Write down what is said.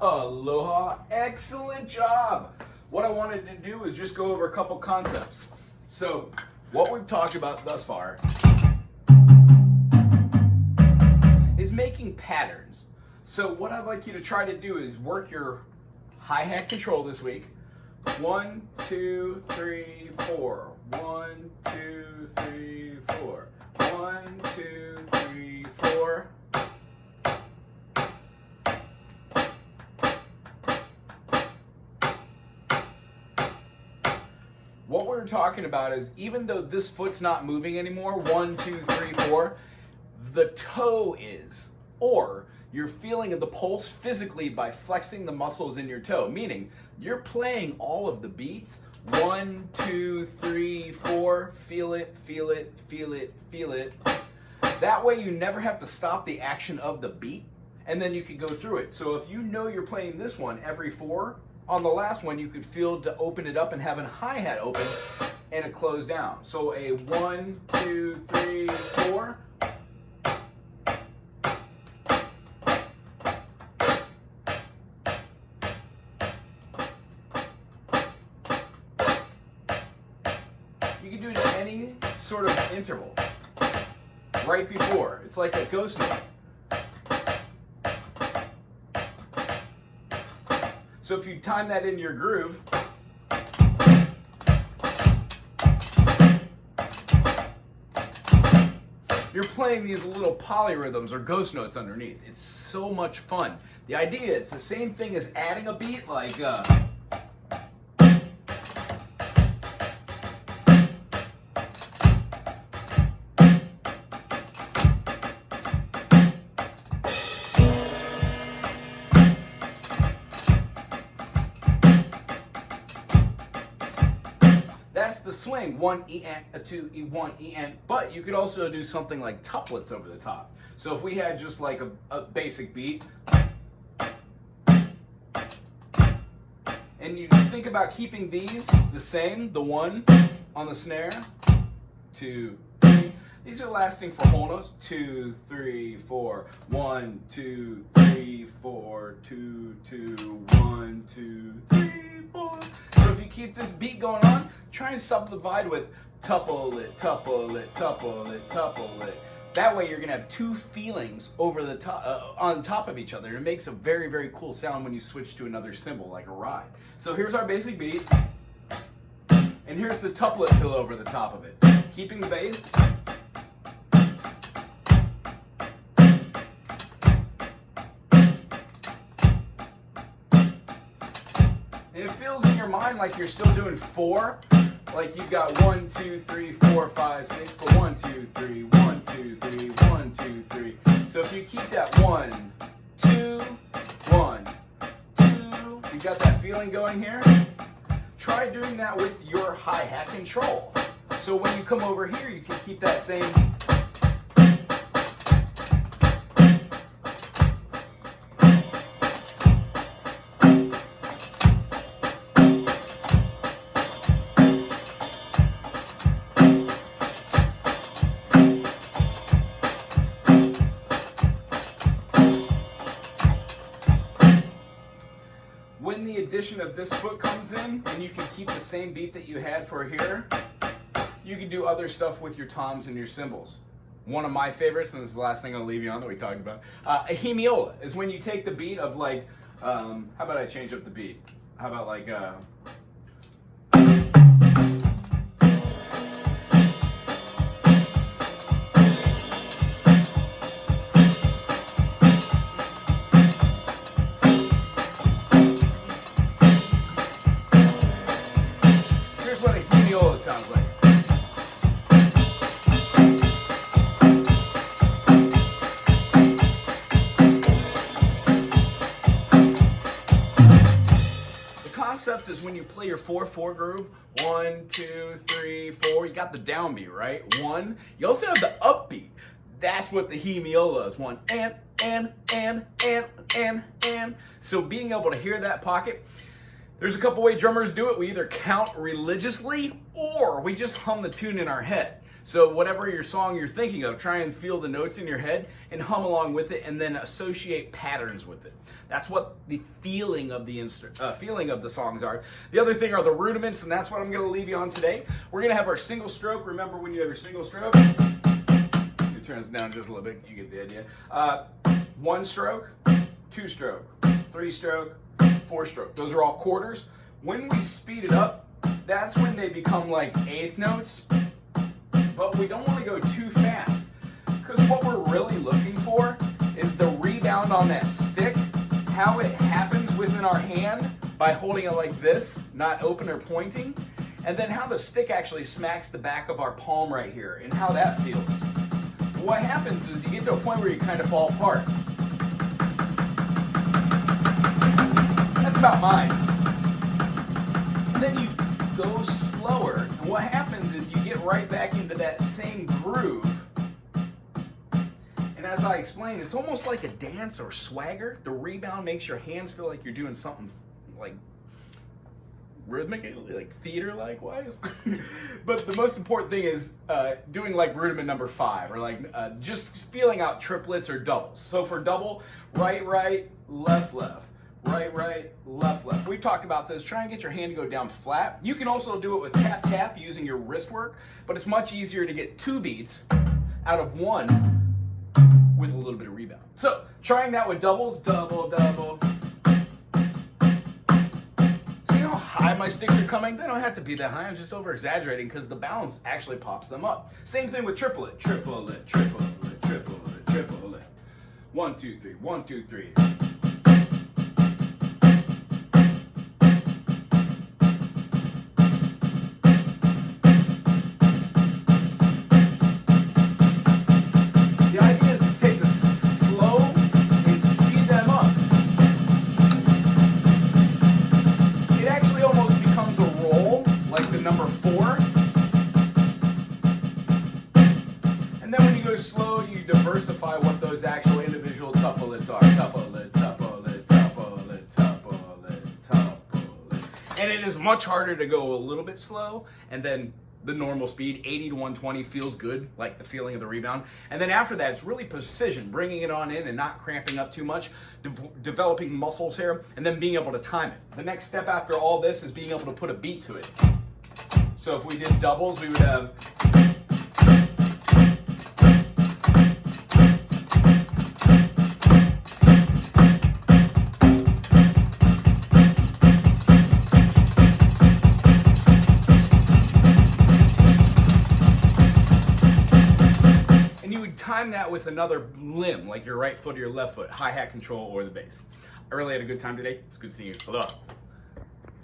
Aloha, excellent job. What I wanted to do is just go over a couple concepts. So what we've talked about thus far is making patterns. So what I'd like you to try to do is work your hi-hat control this week. 1, 2, 3, 4. 1, 2, 3, 4. 1, 2, 3, 4. What we're talking about is, even though this foot's not moving anymore, 1, 2, 3, 4, the toe is, or you're feeling the pulse physically by flexing the muscles in your toe, meaning you're playing all of the beats. 1, 2, 3, 4, feel it, feel it, feel it, feel it. That way you never have to stop the action of the beat, and then you can go through it. So if you know you're playing this one every 4, on the last one you could feel to open it up and have a hi-hat open and a close down. So a 1, 2, 3, 4. You can do it at any sort of interval. Right before. It's like a ghost note. So if you time that into your groove, you're playing these little polyrhythms or ghost notes underneath. It's so much fun. The idea, it's the same thing as adding a beat, like that's the swing, 1 E-N, a 2 E1 E-N, but you could also do something like tuplets over the top. So if we had just like a basic beat, and you think about keeping these the same, the 1 on the snare, 2, 3, these are lasting for whole notes, 2, 3, 4, 1, 2, 3, 4, 2, 2, 1, 2, 3, 4. So if you keep this beat going on, try and subdivide with tuple it, tuple it, tuple it, tuple it. That way you're gonna have 2 feelings over the top, on top of each other. It makes a very, very cool sound when you switch to another cymbal, like a ride. So here's our basic beat, and here's the tuplet fill over the top of it. Keeping the bass. And it feels in your mind like you're still doing 4. Like you've got 1, 2, 3, 4, 5, 6, but 1, 2, 3, 1, 2, 3, 1, 2, 3. So if you keep that 1, 2, 1, 2, you got that feeling going here. Try doing that with your hi-hat control. So when you come over here, you can keep that same. When the addition of this foot comes in, and you can keep the same beat that you had for here, you can do other stuff with your toms and your cymbals. One of my favorites, and this is the last thing I'll leave you on that we talked about, a hemiola is when you take the beat of like, how about I change up the beat? How about like, here's what a hemiola sounds like. Concept is when you play your 4/4 groove, 1, 2, 3, 4, you got the downbeat, right? 1. You also have the upbeat. That's what the hemiola is. 1 and. So being able to hear that pocket, there's a couple ways drummers do it. We either count religiously or we just hum the tune in our head. So whatever your song you're thinking of, try and feel the notes in your head and hum along with it, and then associate patterns with it. That's what the feeling of the songs are. The other thing are the rudiments, and that's what I'm going to leave you on today. We're going to have our single stroke. Remember, when you have your single stroke, it turns down just a little bit. You get the idea. 1 stroke, 2 stroke, 3 stroke, 4 stroke. Those are all quarters. When we speed it up, that's when they become like eighth notes. But we don't want to go too fast, because what we're really looking for is the rebound on that stick, how it happens within our hand by holding it like this, not open or pointing, and then how the stick actually smacks the back of our palm right here and how that feels. What happens is you get to a point where you kind of fall apart. That's about mine. And then you go slower, and what happens is you get right back into that same groove. And as I explained, it's almost like a dance or swagger. The rebound makes your hands feel like you're doing something like rhythmic, like theater-like wise. But the most important thing is doing like rudiment number 5, or like just feeling out triplets or doubles. So for double, right, right, left, left. Right, right, left, left. We've talked about this. Try and get your hand to go down flat. You can also do it with tap, tap using your wrist work, but it's much easier to get 2 beats out of 1 with a little bit of rebound. So trying that with doubles, double, double. See how high my sticks are coming? They don't have to be that high. I'm just over exaggerating because the balance actually pops them up. Same thing with triplet, triplet, triplet, triplet, triplet. 1, 2, 3, 1, 2, 3. Number 4, and then when you go slow, you diversify what those actual individual tuplets are. Tuplet, tuplet, tuplet, tuplet, tuplet. And it is much harder to go a little bit slow, and then the normal speed, 80 to 120, feels good, like the feeling of the rebound. And then after that, it's really precision, bringing it on in and not cramping up too much, developing muscles here, and then being able to time it. The next step after all this is being able to put a beat to it. So if we did doubles, we would have and you would time that with another limb, like your right foot or your left foot, hi-hat control or the bass. I really had a good time today. It's good seeing you. Aloha.